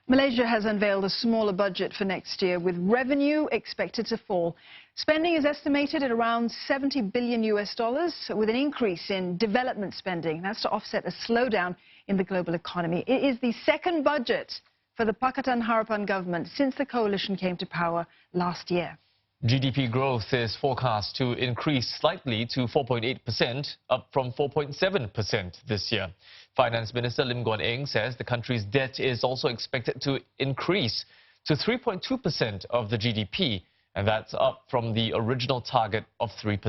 Malaysia has unveiled a smaller budget for next year, with revenue expected to fall. Spending is estimated at around $70 billion, with an increase in development spending. That's to offset a slowdown in the global economy. It is the second budget for the Pakatan Harapan government since the coalition came to power last year. GDP growth is forecast to increase slightly to 4.8%, up from 4.7% this year. Finance Minister Lim Guan Eng says the country's debt is also expected to increase to 3.2% of the GDP, and that's up from the original target of 3%.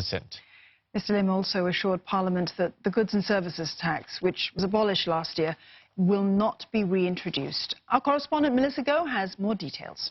Mr. Lim also assured Parliament that the goods and services tax, which was abolished last year, will not be reintroduced. Our correspondent Melissa Goh has more details.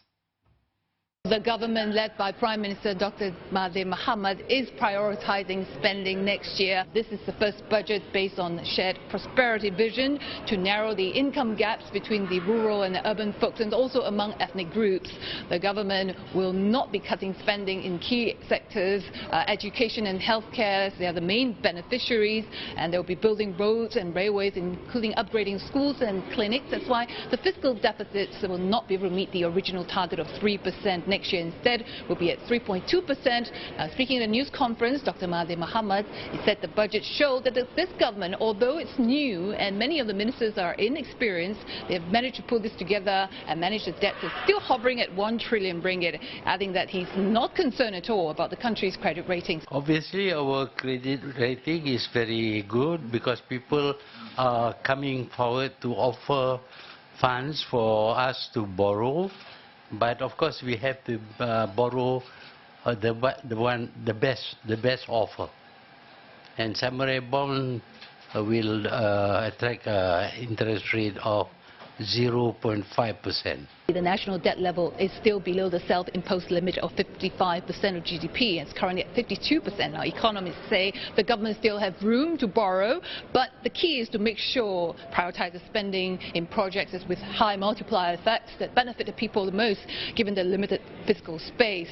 The government, led by Prime Minister Dr. Mahathir Mohamad, is prioritising spending next year. This is the first budget based on shared prosperity vision to narrow the income gaps between the rural and the urban folks and also among ethnic groups. The government will not be cutting spending in key sectors. Education and healthcare, they are the main beneficiaries, and they will be building roads and railways, including upgrading schools and clinics. That's why the fiscal deficits will not be able to meet the original target of 3%. Next year instead will be at 3.2%. Speaking at a news conference, Dr. Mahathir Mohamad, he said the budget showed that this government, although it's new and many of the ministers are inexperienced, they have managed to pull this together and manage the debt is still hovering at 1 trillion ringgit, adding that he's not concerned at all about the country's credit ratings. Obviously, our credit rating is very good because people are coming forward to offer funds for us to borrow. But of course, we have to borrow the best offer. And samurai bond will attract interest rate of 0.5%. The national debt level is still below the self-imposed limit of 55% of GDP. It's currently at 52%. Now, economists say the government still have room to borrow, but the key is to make sure prioritize the spending in projects with high multiplier effects that benefit the people the most, given the limited fiscal space.